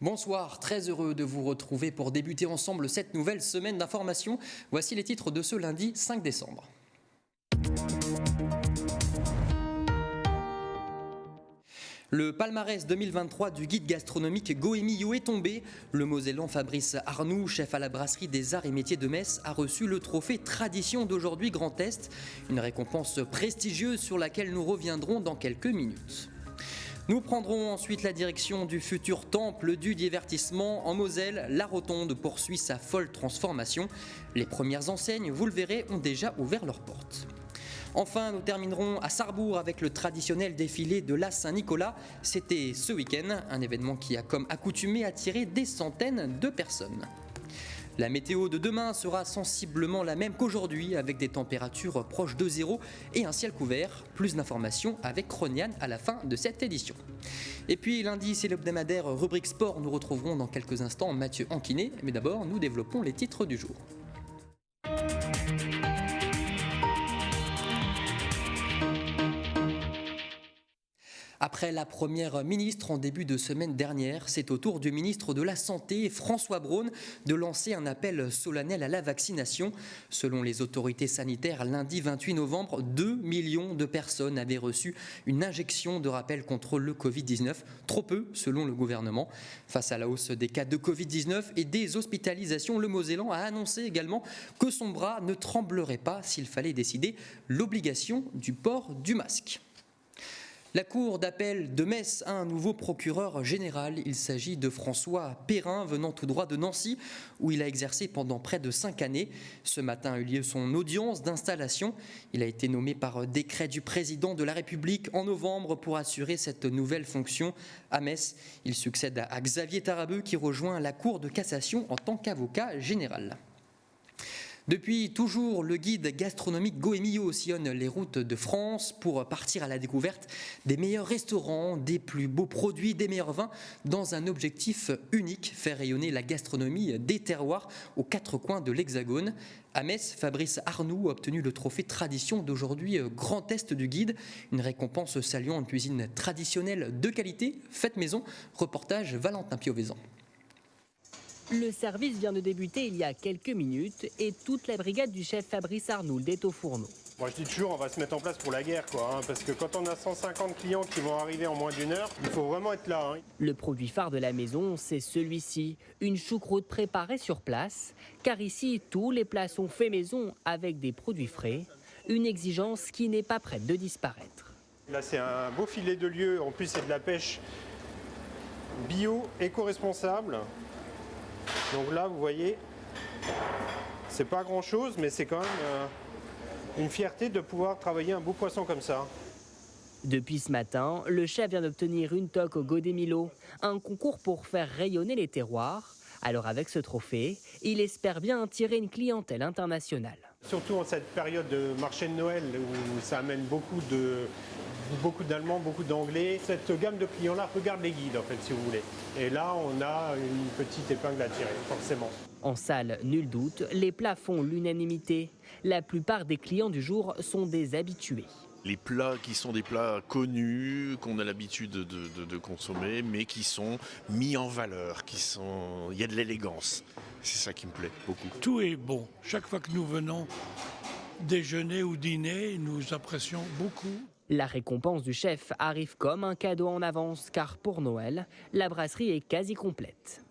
Bonsoir, très heureux de vous retrouver pour débuter ensemble cette nouvelle semaine d'information. Voici les titres de ce lundi 5 décembre. Le palmarès 2023 du guide gastronomique Goemio est tombé. Le Mosellan Fabrice Arnoux, chef à la brasserie des Arts et Métiers de Metz, a reçu le trophée Tradition d'aujourd'hui Grand Est, une récompense prestigieuse sur laquelle nous reviendrons dans quelques minutes. Nous prendrons ensuite la direction du futur temple du divertissement en Moselle. La Rotonde poursuit sa folle transformation. Les premières enseignes, vous le verrez, ont déjà ouvert leurs portes. Enfin, nous terminerons à Sarrebourg avec le traditionnel défilé de la Saint-Nicolas. C'était ce week-end, un événement qui a comme accoutumé attiré des centaines de personnes. La météo de demain sera sensiblement la même qu'aujourd'hui, avec des températures proches de zéro et un ciel couvert. Plus d'informations avec Roniane à la fin de cette édition. Et puis lundi, c'est l'hebdomadaire rubrique sport. Nous retrouverons dans quelques instants Mathieu Anquinet. Mais d'abord, nous développons les titres du jour. Après la première ministre en début de semaine dernière, c'est au tour du ministre de la Santé, François Braun, de lancer un appel solennel à la vaccination. Selon les autorités sanitaires, lundi 28 novembre, 2 millions de personnes avaient reçu une injection de rappel contre le Covid-19. Trop peu, selon le gouvernement. Face à la hausse des cas de Covid-19 et des hospitalisations, le Mosellan a annoncé également que son bras ne tremblerait pas s'il fallait décider l'obligation du port du masque. La Cour d'appel de Metz a un nouveau procureur général. Il s'agit de François Perrin, venant tout droit de Nancy, où il a exercé pendant près de 5 années. Ce matin a eu lieu son audience d'installation. Il a été nommé par décret du président de la République en novembre pour assurer cette nouvelle fonction à Metz. Il succède à Xavier Tarabeu qui rejoint la Cour de cassation en tant qu'avocat général. Depuis toujours, le guide gastronomique Goemio sillonne les routes de France pour partir à la découverte des meilleurs restaurants, des plus beaux produits, des meilleurs vins, dans un objectif unique, faire rayonner la gastronomie des terroirs aux 4 coins de l'Hexagone. À Metz, Fabrice Arnoux a obtenu le trophée Tradition d'aujourd'hui Grand Est du guide, une récompense saluant une cuisine traditionnelle de qualité, faite maison. Reportage Valentin Piovesan. Le service vient de débuter il y a quelques minutes et toute la brigade du chef Fabrice Arnould est au fourneau. Moi je dis toujours on va se mettre en place pour la guerre parce que quand on a 150 clients qui vont arriver en moins d'une heure, il faut vraiment être là. Le produit phare de la maison, c'est celui-ci, une choucroute préparée sur place, car ici tous les plats sont faits maison avec des produits frais, une exigence qui n'est pas prête de disparaître. Là c'est un beau filet de lieu, en plus c'est de la pêche bio, éco-responsable. Donc là, vous voyez, c'est pas grand-chose, mais c'est quand même une fierté de pouvoir travailler un beau poisson comme ça. Depuis ce matin, le chef vient d'obtenir une toque au Godemilo, un concours pour faire rayonner les terroirs. Alors avec ce trophée, il espère bien attirer une clientèle internationale. Surtout en cette période de marché de Noël où ça amène beaucoup d'Allemands, beaucoup d'Anglais. Cette gamme de clients-là regarde les guides, en fait, si vous voulez. Et là, on a une petite épingle à tirer, forcément. En salle, nul doute, les plats font l'unanimité. La plupart des clients du jour sont des habitués. Les plats qui sont des plats connus, qu'on a l'habitude de consommer, mais qui sont mis en valeur, il y a de l'élégance. C'est ça qui me plaît beaucoup. Tout est bon. Chaque fois que nous venons déjeuner ou dîner, nous apprécions beaucoup. La récompense du chef arrive comme un cadeau en avance, car pour Noël, la brasserie est quasi complète.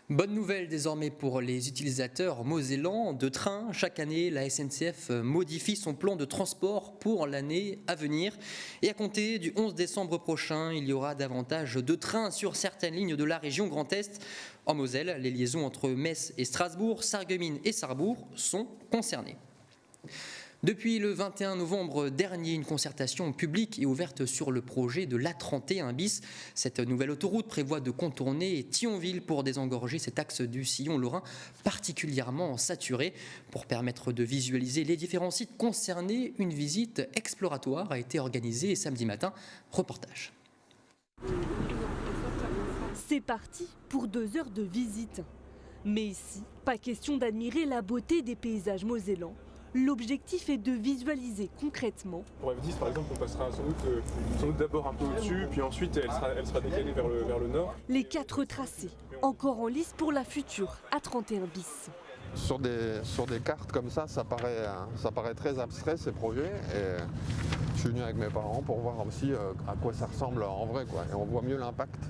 Bonne nouvelle désormais pour les utilisateurs mosellans de trains. Chaque année, la SNCF modifie son plan de transport pour l'année à venir. Et à compter du 11 décembre prochain, il y aura davantage de trains sur certaines lignes de la région Grand Est. En Moselle, les liaisons entre Metz et Strasbourg, Sarreguemines et Sarrebourg sont concernées. Depuis le 21 novembre dernier, une concertation publique est ouverte sur le projet de l'A31 bis. Cette nouvelle autoroute prévoit de contourner Thionville pour désengorger cet axe du sillon lorrain particulièrement saturé. Pour permettre de visualiser les différents sites concernés, une visite exploratoire a été organisée samedi matin. Reportage. C'est parti pour 2 heures de visite. Mais ici, pas question d'admirer la beauté des paysages mosellans. L'objectif est de visualiser concrètement. Pour F10 par exemple, on passera sans doute d'abord un peu au-dessus, puis ensuite elle sera décalée vers le nord. Les 4 tracés, encore en lice pour la future A31 bis. Sur des cartes comme ça paraît très abstrait ces projets. Et je suis venu avec mes parents pour voir aussi à quoi ça ressemble en vrai, quoi. Et on voit mieux l'impact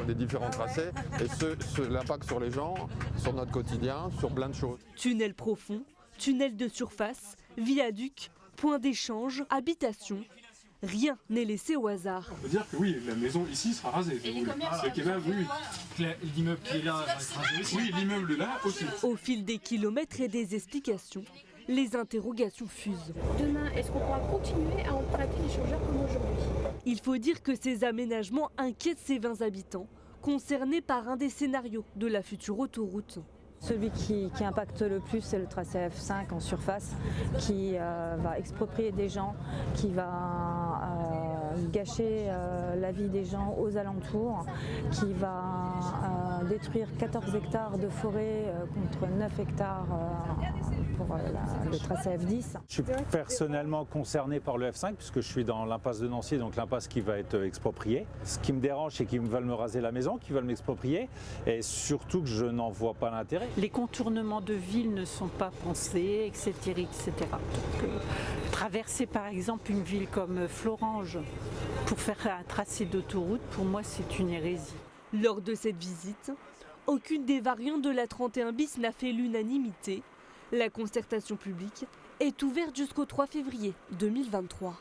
des différents tracés et l'impact sur les gens, sur notre quotidien, sur plein de choses. Tunnel profond, tunnel de surface, viaduc, point d'échange, habitation. Rien n'est laissé au hasard. On peut dire que oui, la maison ici sera rasée. L'immeuble qui est là va être rasé aussi. Oui, l'immeuble là aussi. Au fil des kilomètres et des explications, les interrogations fusent. Demain, est-ce qu'on pourra continuer à emprunter les changeurs comme aujourd'hui? Il faut dire que ces aménagements inquiètent ces 20 habitants, concernés par un des scénarios de la future autoroute. Celui qui impacte le plus, c'est le tracé F5 en surface, qui va exproprier des gens, qui va gâcher la vie des gens aux alentours, qui va détruire 14 hectares de forêt contre 9 hectares pour le tracé F10. Je suis personnellement concerné par le F5 puisque je suis dans l'impasse de Nancy, donc l'impasse qui va être expropriée. Ce qui me dérange, c'est qu'ils veulent me raser la maison, qu'ils veulent m'exproprier et surtout que je n'en vois pas l'intérêt. Les contournements de ville ne sont pas pensés, etc. etc. Donc, traverser par exemple une ville comme Florange pour faire un tracé d'autoroute, pour moi c'est une hérésie. Lors de cette visite, aucune des variantes de la 31 bis n'a fait l'unanimité. La concertation publique est ouverte jusqu'au 3 février 2023.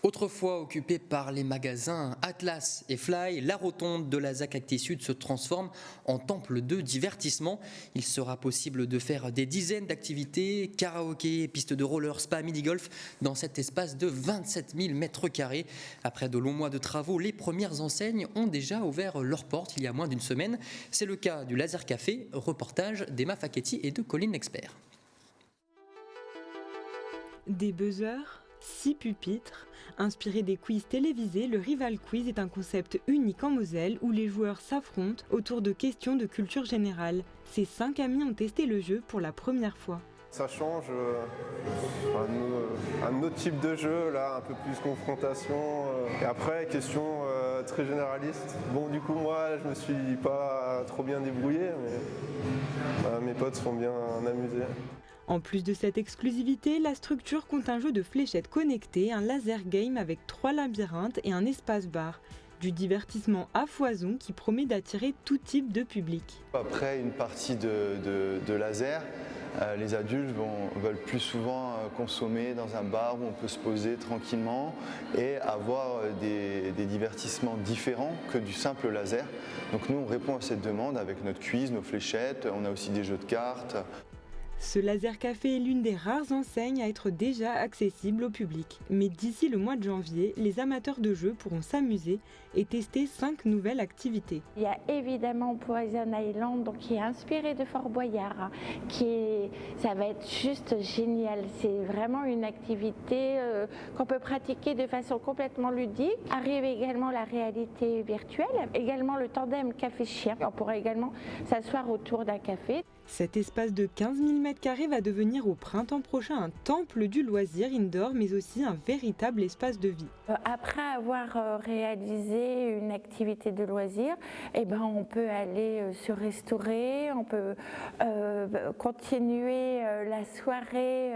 Autrefois occupée par les magasins Atlas et Fly, la rotonde de la ZAC Acti Sud se transforme en temple de divertissement. Il sera possible de faire des dizaines d'activités, karaoké, pistes de roller, spa, mini-golf dans cet espace de 27 000 m². Après de longs mois de travaux, les premières enseignes ont déjà ouvert leurs portes il y a moins d'une semaine. C'est le cas du Laser Café, reportage d'Emma Facchetti et de Colline Lexpert. Des buzzers, 6 pupitres. Inspiré des quiz télévisés, le Rival Quiz est un concept unique en Moselle où les joueurs s'affrontent autour de questions de culture générale. Ces 5 amis ont testé le jeu pour la première fois. Ça change un autre type de jeu, là, un peu plus confrontation. Et après, question très généraliste. Bon, du coup, moi, je me suis pas trop bien débrouillé, mais mes potes sont bien amusés. En plus de cette exclusivité, la structure compte un jeu de fléchettes connectées, un laser game avec 3 labyrinthes et un espace bar. Du divertissement à foison qui promet d'attirer tout type de public. Après une partie de laser, les adultes veulent plus souvent consommer dans un bar où on peut se poser tranquillement et avoir des divertissements différents que du simple laser. Donc nous on répond à cette demande avec notre quiz, nos fléchettes, on a aussi des jeux de cartes. Ce Laser Café est l'une des rares enseignes à être déjà accessible au public. Mais d'ici le mois de janvier, les amateurs de jeux pourront s'amuser et tester 5 nouvelles activités. Il y a évidemment Poison Island, donc qui est inspiré de Fort Boyard. Ça va être juste génial. C'est vraiment une activité qu'on peut pratiquer de façon complètement ludique. Arrive également la réalité virtuelle, également le tandem café-chien. On pourra également s'asseoir autour d'un café. Cet espace de 15 000 m² va devenir au printemps prochain un temple du loisir indoor, mais aussi un véritable espace de vie. Après avoir réalisé une activité de loisir, on peut aller se restaurer, on peut continuer la soirée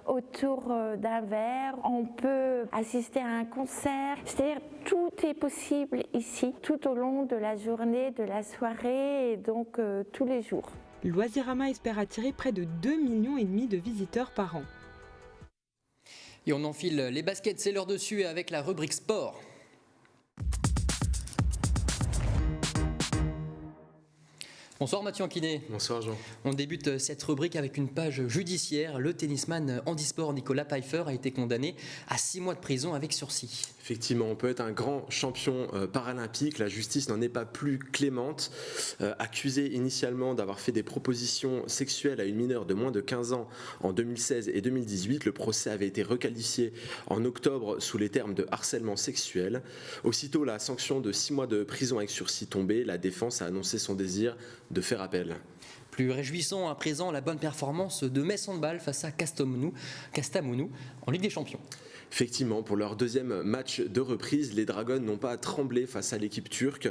autour d'un verre, on peut assister à un concert. C'est-à-dire tout est possible ici, tout au long de la journée, de la soirée et donc tous les jours. Loisirama espère attirer près de 2,5 millions de visiteurs par an. Et on enfile les baskets, c'est l'heure dessus avec la rubrique sport. Bonsoir Mathieu Anquinet. Bonsoir Jean. On débute cette rubrique avec une page judiciaire. Le tennisman handisport Nicolas Pfeiffer a été condamné à 6 mois de prison avec sursis. Effectivement, on peut être un grand champion paralympique. La justice n'en est pas plus clémente. Accusé initialement d'avoir fait des propositions sexuelles à une mineure de moins de 15 ans en 2016 et 2018, le procès avait été requalifié en octobre sous les termes de harcèlement sexuel. Aussitôt la sanction de 6 mois de prison avec sursis tombée, la défense a annoncé son désir de faire appel. Plus réjouissant à présent la bonne performance de Metz Handball face à Kastamonu en Ligue des Champions. Effectivement, pour leur deuxième match de reprise, les Dragons n'ont pas à trembler face à l'équipe turque.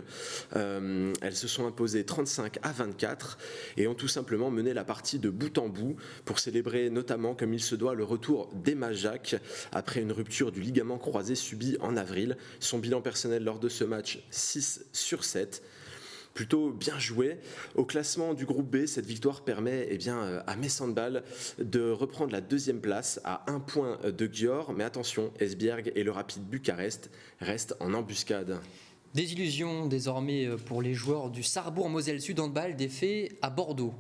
Elles se sont imposées 35-24 et ont tout simplement mené la partie de bout en bout pour célébrer notamment, comme il se doit, le retour d'Emma Jacques après une rupture du ligament croisé subie en avril. Son bilan personnel lors de ce match, 6/7. Plutôt bien joué. Au classement du groupe B, cette victoire permet à Metz Handball de reprendre la deuxième place à 1 point de Győr. Mais attention, Esbjerg et le Rapid Bucarest restent en embuscade. Désillusion désormais pour les joueurs du Sarrebourg-Moselle Sud Handball, défait à Bordeaux.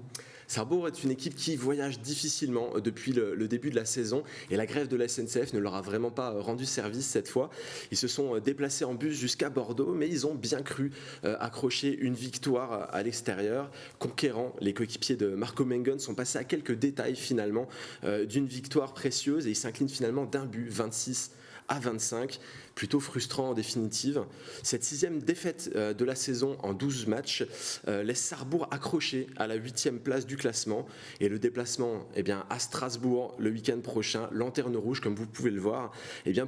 Sarrebourg est une équipe qui voyage difficilement depuis le début de la saison et la grève de la SNCF ne leur a vraiment pas rendu service cette fois. Ils se sont déplacés en bus jusqu'à Bordeaux, mais ils ont bien cru accrocher une victoire à l'extérieur. Conquérant, les coéquipiers de Marco Mengen sont passés à quelques détails finalement d'une victoire précieuse et ils s'inclinent finalement d'un but, 26-25, plutôt frustrant en définitive. Cette 6e défaite de la saison en 12 matchs laisse Sarrebourg accroché à la 8e place du classement et le déplacement à Strasbourg le week-end prochain, lanterne rouge comme vous pouvez le voir,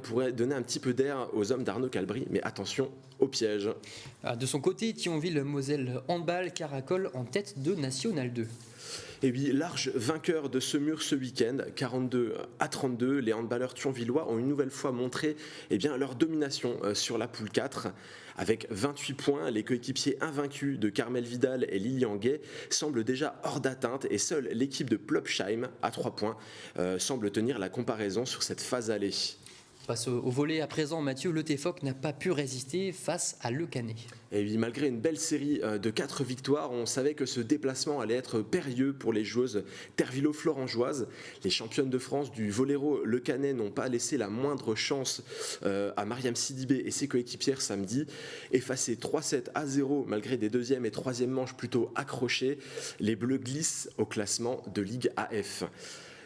pourrait donner un petit peu d'air aux hommes d'Arnaud Calbry, mais attention au piège. De son côté, Thionville-Moselle Handball caracole en tête de National 2. Et oui, large vainqueur de Semur ce week-end, 42-32. Les handballeurs thionvillois ont une nouvelle fois montré leur domination sur la poule 4. Avec 28 points, les coéquipiers invaincus de Carmel Vidal et Lilian Gay semblent déjà hors d'atteinte et seule l'équipe de Plopsheim, à 3 points, semble tenir la comparaison sur cette phase allée. Face au volley à présent, Mathieu, le TFOC n'a pas pu résister face à Le Canet. Et oui, malgré une belle série de 4 victoires, on savait que ce déplacement allait être périlleux pour les joueuses tervillo-florangeoises. Les championnes de France du voléro Le Canet n'ont pas laissé la moindre chance à Mariam Sidibé et ses coéquipières samedi. Effacées 3-7-0 malgré des deuxième et troisième manches plutôt accrochées, les Bleus glissent au classement de Ligue AF.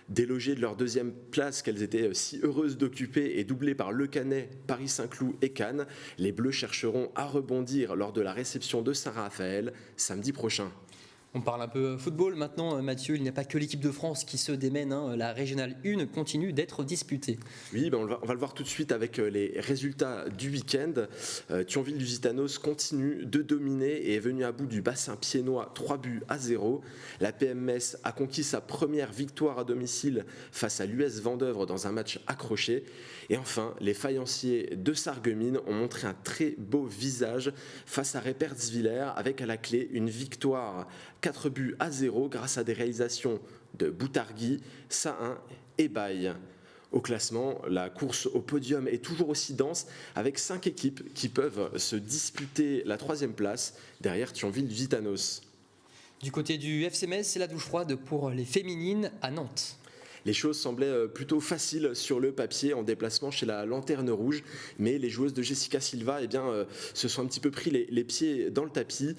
Délogées de leur deuxième place qu'elles étaient si heureuses d'occuper et doublées par Le Canet, Paris-Saint-Cloud et Cannes, les Bleus chercheront à rebondir lors de la réception de Saint-Raphaël samedi prochain. On parle un peu football maintenant, Mathieu. Il n'y a pas que l'équipe de France qui se démène. La Régionale 1 continue d'être disputée. Oui, on va le voir tout de suite avec les résultats du week-end. Thionville-Lusitanos continue de dominer et est venu à bout du bassin piénois 3-0. La PM Metz a conquis sa première victoire à domicile face à l'US Vendeuvre dans un match accroché. Et enfin, les faïenciers de Sarreguemines ont montré un très beau visage face à Répertsviller avec à la clé une victoire 4-0 grâce à des réalisations de Boutargui, Sahin et Baye. Au classement, la course au podium est toujours aussi dense avec 5 équipes qui peuvent se disputer la 3e place derrière Thionville-Lusitanos. Du côté du FC Metz, c'est la douche froide pour les féminines à Nantes. Les choses semblaient plutôt faciles sur le papier en déplacement chez la Lanterne Rouge, mais les joueuses de Jessica Silva se sont un petit peu pris les pieds dans le tapis.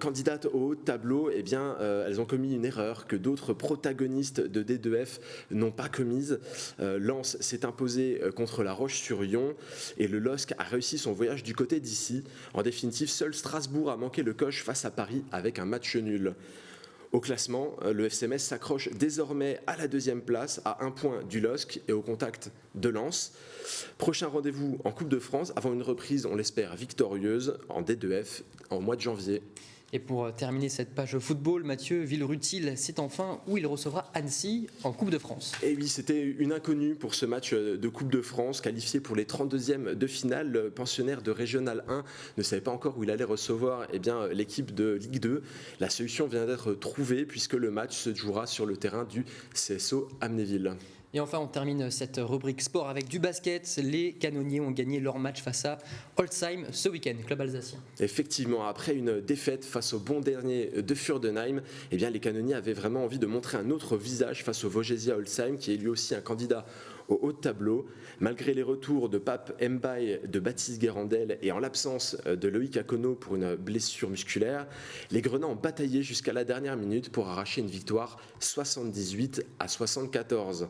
Candidates au haut de tableau, elles ont commis une erreur que d'autres protagonistes de D2F n'ont pas commise. Lens s'est imposé contre la Roche-sur-Yon et le LOSC a réussi son voyage du côté d'ici. En définitive, seul Strasbourg a manqué le coche face à Paris avec un match nul. Au classement, le FC Metz s'accroche désormais à la 2e place, à 1 point du LOSC et au contact de Lens. Prochain rendez-vous en Coupe de France avant une reprise, on l'espère, victorieuse en D2F en mois de janvier. Et pour terminer cette page football, Mathieu, Villerutil, c'est enfin où il recevra Annecy en Coupe de France. Et oui, c'était une inconnue pour ce match de Coupe de France, qualifié pour les 32e de finale. Le pensionnaire de Régional 1 ne savait pas encore où il allait recevoir l'équipe de Ligue 2. La solution vient d'être trouvée puisque le match se jouera sur le terrain du CSO Amnéville. Et enfin, on termine cette rubrique sport avec du basket. Les Canonniers ont gagné leur match face à Holzheim ce week-end, club alsacien. Effectivement, après une défaite face au bon dernier de Furdenheim, les Canonniers avaient vraiment envie de montrer un autre visage face au Vogesia Holzheim, qui est lui aussi un candidat au haut de tableau. Malgré les retours de Pape Mbaye, de Baptiste Guérandel et en l'absence de Loïc Akono pour une blessure musculaire, les Grenats ont bataillé jusqu'à la dernière minute pour arracher une victoire 78-74.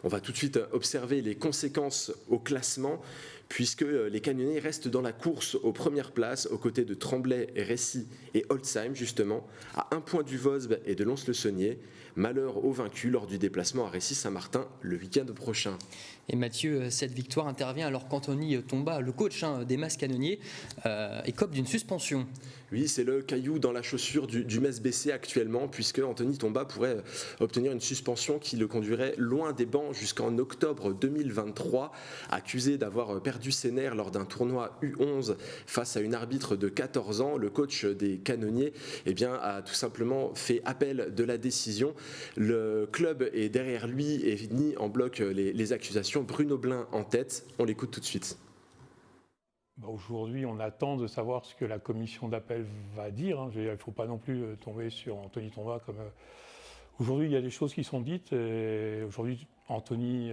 On va tout de suite observer les conséquences au classement, puisque les canonniers restent dans la course aux premières places aux côtés de Tremblay, Récy et Holzheim justement, à 1 point du Vosbles et de Lons-le-Saunier. Malheur aux vaincus lors du déplacement à Récy-Saint-Martin le week-end prochain. Et Mathieu, cette victoire intervient alors qu'Anthony Tomba, le coach des Mas canonniers, écope d'une suspension. Oui, c'est le caillou dans la chaussure du Metz BC actuellement, puisque Anthony Tomba pourrait obtenir une suspension qui le conduirait loin des bancs jusqu'en octobre 2023, accusé d'avoir perdu ses nerfs lors d'un tournoi U11 face à une arbitre de 14 ans. Le coach des canonniers a tout simplement fait appel de la décision. Le club est derrière lui et nie en bloc les accusations. Bruno Blin en tête, on l'écoute tout de suite. Aujourd'hui, on attend de savoir ce que la commission d'appel va dire. Il ne faut pas non plus tomber sur Anthony Tomba comme... Aujourd'hui, il y a des choses qui sont dites et aujourd'hui, Anthony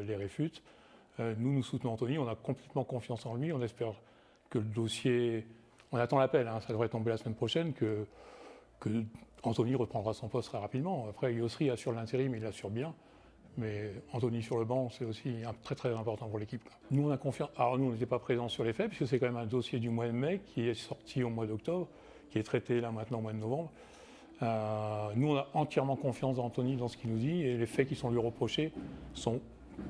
les réfute. Nous soutenons Anthony, on a complètement confiance en lui. On espère que le dossier... On attend l'appel, ça devrait tomber la semaine prochaine, que Anthony reprendra son poste très rapidement. Après, Yosri assure l'intérim, il l'assure bien. Mais Anthony sur le banc, c'est aussi très très important pour l'équipe. Nous, on a confiance. Alors nous, on n'était pas présents sur les faits, puisque c'est quand même un dossier du mois de mai qui est sorti au mois d'octobre, qui est traité là maintenant au mois de novembre. Nous, on a entièrement confiance en Anthony dans ce qu'il nous dit, et les faits qui sont lui reprochés sont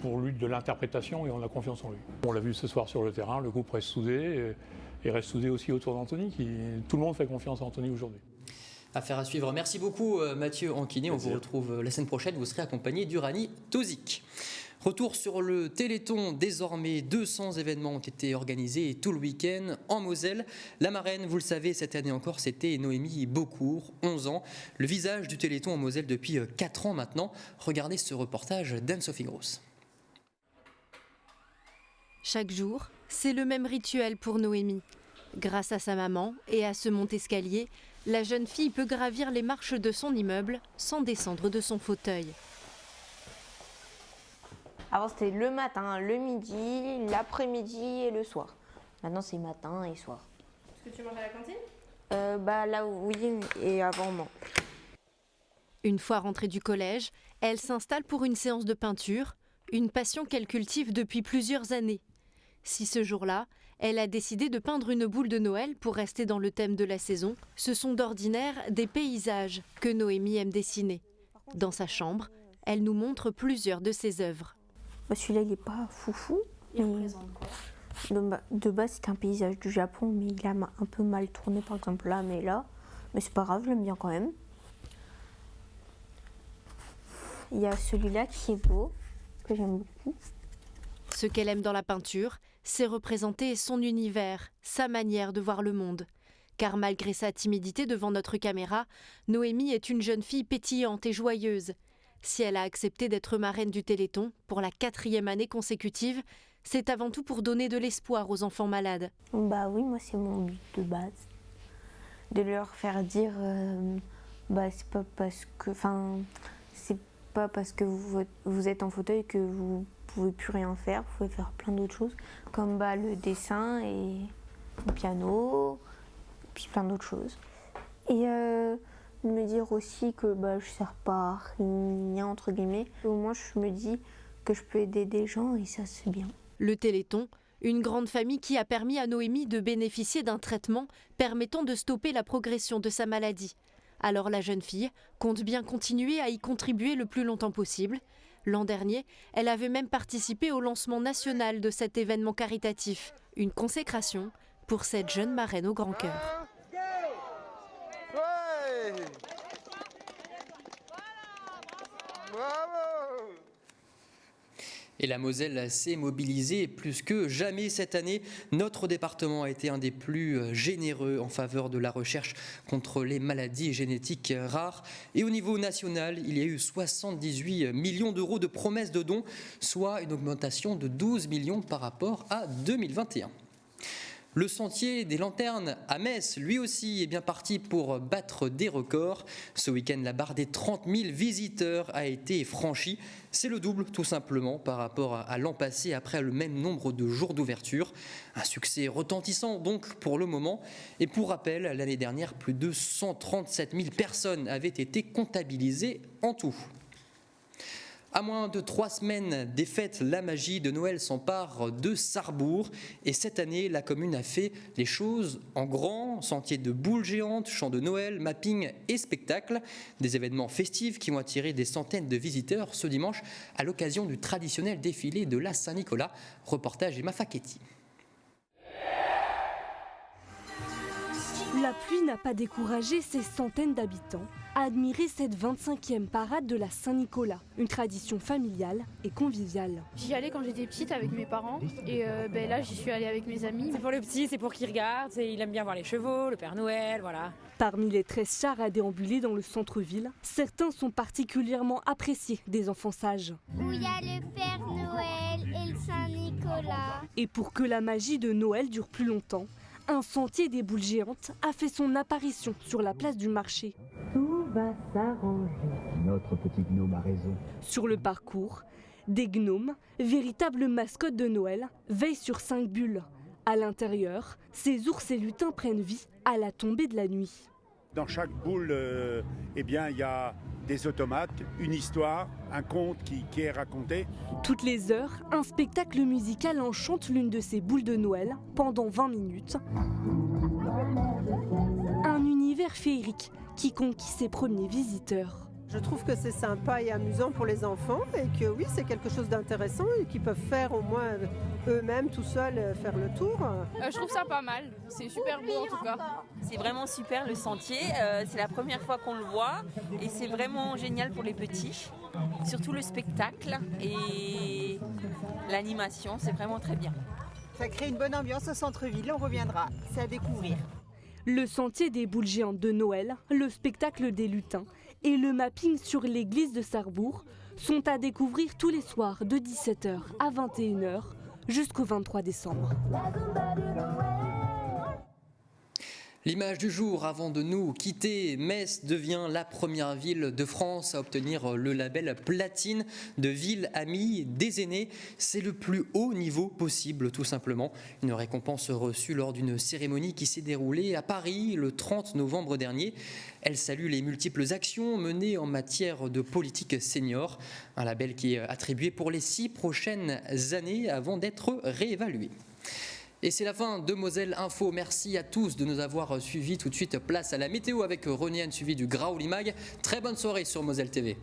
pour lui de l'interprétation, et on a confiance en lui. On l'a vu ce soir sur le terrain, le groupe reste soudé, et reste soudé aussi autour d'Anthony. Tout le monde fait confiance à Anthony aujourd'hui. Affaire à suivre. Merci beaucoup Mathieu Anquinet. On vous retrouve la semaine prochaine. Vous serez accompagné d'Urani Tozic. Retour sur le Téléthon. Désormais, 200 événements ont été organisés tout le week-end en Moselle. La marraine, vous le savez, cette année encore, c'était Noémie Beaucourt, 11 ans. Le visage du Téléthon en Moselle depuis 4 ans maintenant. Regardez ce reportage d'Anne-Sophie Gross. Chaque jour, c'est le même rituel pour Noémie. Grâce à sa maman et à ce monte-escalier, la jeune fille peut gravir les marches de son immeuble sans descendre de son fauteuil. Avant, c'était le matin, le midi, l'après-midi et le soir. Maintenant, c'est matin et soir. Est-ce que tu manges à la cantine Là, oui, et avant, non. Une fois rentrée du collège, elle s'installe pour une séance de peinture, une passion qu'elle cultive depuis plusieurs années. Si ce jour-là, elle a décidé de peindre une boule de Noël pour rester dans le thème de la saison, ce sont d'ordinaire des paysages que Noémie aime dessiner. Dans sa chambre, elle nous montre plusieurs de ses œuvres. Celui-là, il n'est pas foufou. Il représente quoi ? De base, c'est un paysage du Japon, mais il a un peu mal tourné, par exemple là, mais là. Mais c'est pas grave, je l'aime bien quand même. Il y a celui-là qui est beau, que j'aime beaucoup. Ce qu'elle aime dans la peinture, c'est représenter son univers, sa manière de voir le monde. Car malgré sa timidité devant notre caméra, Noémie est une jeune fille pétillante et joyeuse. Si elle a accepté d'être marraine du Téléthon pour la 4e année consécutive, c'est avant tout pour donner de l'espoir aux enfants malades. Oui, moi c'est mon but de base. De leur faire dire, c'est pas parce que vous êtes en fauteuil que vous pouvez plus rien faire, vous pouvez faire plein d'autres choses, comme le dessin et le piano, puis plein d'autres choses. Et me dire aussi que je sers pas à rien, entre guillemets. Au moins, je me dis que je peux aider des gens et ça, c'est bien. Le Téléthon, une grande famille qui a permis à Noémie de bénéficier d'un traitement permettant de stopper la progression de sa maladie. Alors la jeune fille compte bien continuer à y contribuer le plus longtemps possible. L'an dernier, elle avait même participé au lancement national de cet événement caritatif. Une consécration pour cette jeune marraine au grand cœur. Et la Moselle s'est mobilisée plus que jamais cette année. Notre département a été un des plus généreux en faveur de la recherche contre les maladies génétiques rares. Et au niveau national, il y a eu 78 millions d'euros de promesses de dons, soit une augmentation de 12 millions par rapport à 2021. Le sentier des lanternes à Metz, lui aussi, est bien parti pour battre des records. Ce week-end, la barre des 30 000 visiteurs a été franchie. C'est le double, tout simplement, par rapport à l'an passé, après le même nombre de jours d'ouverture. Un succès retentissant, donc, pour le moment. Et pour rappel, l'année dernière, plus de 137 000 personnes avaient été comptabilisées en tout. À moins de 3 semaines des fêtes, la magie de Noël s'empare de Sarrebourg. Et cette année, la commune a fait les choses en grand. Sentier de boules géantes, chants de Noël, mapping et spectacles. Des événements festifs qui ont attiré des centaines de visiteurs ce dimanche à l'occasion du traditionnel défilé de la Saint-Nicolas. Reportage Emma Facchetti. La pluie n'a pas découragé ces centaines d'habitants à admirer cette 25e parade de la Saint-Nicolas, une tradition familiale et conviviale. J'y allais quand j'étais petite avec mes parents et là j'y suis allée avec mes amis. C'est pour le petit, c'est pour qu'il regarde, il aime bien voir les chevaux, le Père Noël, voilà. Parmi les 13 chars à déambuler dans le centre-ville, certains sont particulièrement appréciés des enfants sages. Où il y a le Père Noël et le Saint-Nicolas. Et pour que la magie de Noël dure plus longtemps, un sentier des boules géantes a fait son apparition sur la place du marché. Tout va s'arranger. Notre petit gnome a raison. Sur le parcours, des gnomes, véritables mascottes de Noël, veillent sur 5 bulles. À l'intérieur, ces ours et lutins prennent vie à la tombée de la nuit. Dans chaque boule, il y a des automates, une histoire, un conte qui est raconté. Toutes les heures, un spectacle musical enchante l'une de ces boules de Noël pendant 20 minutes. Un univers féerique qui conquit ses premiers visiteurs. Je trouve que c'est sympa et amusant pour les enfants et que oui, c'est quelque chose d'intéressant et qu'ils peuvent faire au moins eux-mêmes tout seuls faire le tour. Je trouve ça pas mal, c'est super beau en tout cas. C'est vraiment super le sentier, c'est la première fois qu'on le voit et c'est vraiment génial pour les petits. Surtout le spectacle et l'animation, c'est vraiment très bien. Ça crée une bonne ambiance au centre-ville, on reviendra, c'est à découvrir. Le sentier des boules géantes de Noël, le spectacle des lutins et le mapping sur l'église de Sarrebourg sont à découvrir tous les soirs de 17h à 21h jusqu'au 23 décembre. L'image du jour, avant de nous quitter, Metz devient la première ville de France à obtenir le label platine de ville amie des aînés. C'est le plus haut niveau possible, tout simplement. Une récompense reçue lors d'une cérémonie qui s'est déroulée à Paris le 30 novembre dernier. Elle salue les multiples actions menées en matière de politique senior. Un label qui est attribué pour les 6 prochaines années avant d'être réévalué. Et c'est la fin de Moselle Info. Merci à tous de nous avoir suivis. Tout de suite, place à la météo avec René Anne, suivi du Graouli Mag. Très bonne soirée sur Moselle TV.